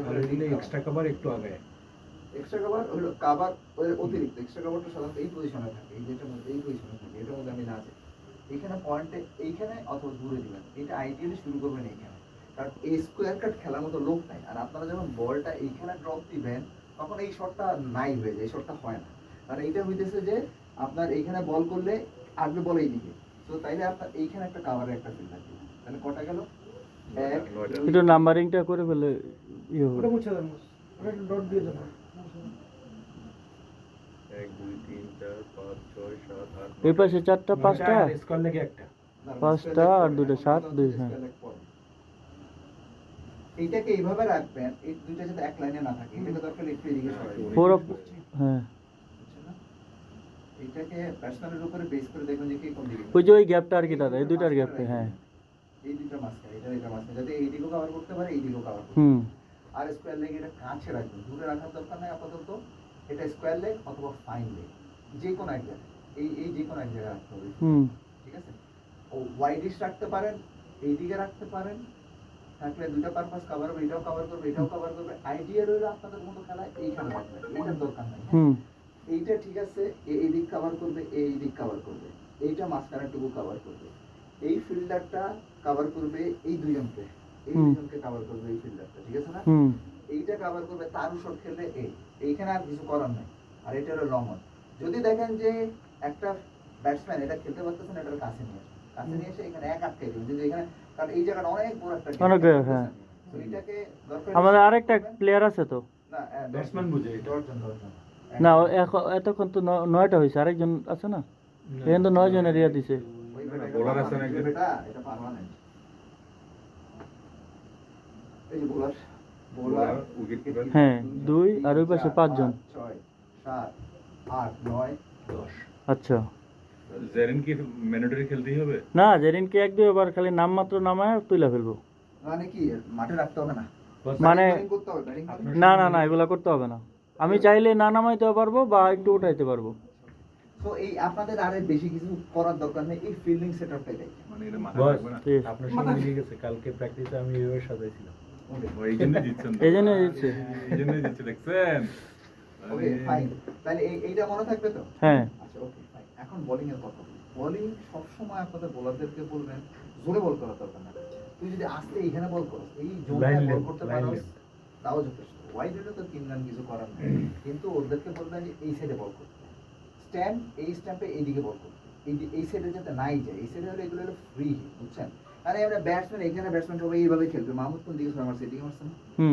আর এগুলো extra cover একটু আগে। এক্সট্রা কভার হলো কভার অতিরিক্ত এক্সট্রা কভারটা সাধারণত এই পজিশনে থাকে, এই যেটার মধ্যে এই পজিশনে থাকে, এটার মধ্যে আমি না যাই এইখানে পয়েন্টে এইখানে অথবা দূরে দিবেন। এটা আইডিয়ালি শুরু করবেন এইখানে, কারণ এই স্কোয়ার কাট খেলার মতো লোক নাই। আর আপনারা যখন বলটা এইখানে ড্রপ দিবেন তখন এই শটটা নাই হয়ে যায়, এই শটটা হয় না। কারণ এইটা হইতেছে যে আপনার এইখানে বল করলে আসবে বল এইদিকে, তো তাইলে আপনার এইখানে একটা কাভারের একটা ফিল্ড থাকবে। তাহলে কটা গেল? এক একটু নাম্বারিংটা করে ফেলে ইয়ে হবে। ওটা মুছে দেন, ওটা ডট দিয়ে দেন। 1 2 3 4 5 6 7 8 এই পাশে 4টা 5টা স্কোয়ার লেগে একটা। 5টা আর 2টা 7 2 হ্যাঁ। এইটাকে এইভাবে রাখবেন, এই দুইটা যাতে এক লাইনে না থাকে, এটাকে দরকার একটু এদিকে সরাই দিবেন। পুরো হ্যাঁ বুঝছেন না? এইটাকে পার্সোনালের উপরে বেস করে দেখবেন যে কে কোন দিকে। ওই যে ওই গ্যাপটা আর কি দাদা, এই দুইটার গ্যাপটা হ্যাঁ। এই দুইটা মাঝখানে, এটা মাঝখানে, যাতে এই দিকেও কভার করতে পারে, এই দিকেও কভার করতে হুম পারে। আর স্কোয়ার লেগ এটা কাছে রাখবেন, দূরে রাখার দরকার নাই আপাতত। এটা স্কোয়ার লেগ অথবা ফাইন লেগ, যে কোনো এক জায়গায়, এই যে কোনো এক জায়গায় রাখতে হবে। হুম ঠিক আছে? ও ওয়াইডিশ রাখতে পারেন, এই দিকে রাখতে পারেন, থাকলে দুইটা পারপাস কভার হবে, এটাও কভার করবে, এটাও কভার করবে। আইডিয়া রইলো আপনাদের মতো খেলায় এইখানে রাখবেন, এইটার দরকার নাই। হুম এইটা ঠিক আছে, এই দিক কভার করবে, এই দিক কভার করবে, এইটা মাঝখানেটুকু কভার করবে, এই ফিল্ডারটা কভার করবে এই দুইজনকে, এই দুইজনকে কভার করবে এই ফিল্ডারটা, ঠিক আছে না? হুম এইটা কভার করবে, তার শট খেললে এইখানে আর কিছু করার নাই। আর এটা হলো লং অন। যদি দেখেন যে একটা ব্যাটসম্যান এটা খেলতে পারতেছে না, এটার কাছে নিয়ে আসে, কাছে নিয়ে এসে এখানে এক আটকে দিবেন, যদি এখানে, কারণ এই জায়গাটা অনেক বড় একটা অনেক হ্যাঁ। তো এইটাকে দরকার আমাদের আরেকটা প্লেয়ার আছে তো না, ব্যাটসম্যান বুঝে এটা। দশজন না, এতক্ষণ তো 9টা হয়েছে, আরেকজন আছে না, এখানে তো 9 জনের ইয়া দিছে। বোলার আছে নাকি? বেটা এটা পার্মানেন্ট। এই যে বোলার বোলার উইকেট কিপার। হ্যাঁ 2 আর ওই পাশে 5 জন। 6 7 8 9 10। আচ্ছা জেরিন কি ম্যান্ডেটরি খেলতেই হবে? না, জেরিনকে 1-2 বার খালি নাম মাত্র নামায় তুলে ফেলবো। মানে কি মাঠে রাখতে হবে না, মানে ব্যাটিং করতে হবে, ব্যাটিং করতে না না না, এগুলা করতে হবে না। আমি চাইলে না নামাইতেও পারবো বা একটু উঠাইতে পারবো। তো এই আপনাদের আরে বেশি কিছু করার দরকার নেই, এই ফিল্ডিং সেটআপটাই দেখেন। মানে এটা মাথা বস, রাখবে না। ঠিক আছে। আপনার সঙ্গে মিলে গেছে, কালকে প্র্যাকটিসে আমি এইভাবে সাজাইছিলাম। ও এই জন্য জিতছেন তো। এই জন্য জিতছে। এই জন্য জিতছে দেখছেন? ওকে ফাইন, তাহলে এইটা মনে থাকবে তো? হ্যাঁ আচ্ছা ওকে ফাইন। এখন বোলিং এর কথা বলি। বোলিং সবসময় আপনাদের বোলারদেরকে বলবেন জোরে বল করার দরকার না। তুই যদি আস্তে এইখানে বল করো, এই জোরে Line বল length, করতে line পারো, length। তাও যথেষ্ট। ওয়াইড হলে তো 3 রান কিছু করার নেই, কিন্তু ওদেরকে বলবেন যে এই সাইডে বল করতে, স্ট্যাম্প এই স্ট্যাম্পে এইদিকে বল করতে, এই সাইডে যাতে নাই যায়, এই সাইডে হলে এগুলো হলো ফ্রি হিট, বুঝছেন? মানে আমরা ব্যাটসম্যান, এখানে ব্যাটসম্যান সবাই এইভাবে খেলবে, মাহমুদ কোন দিকে মারছে, এদিকে মারছে না? হুম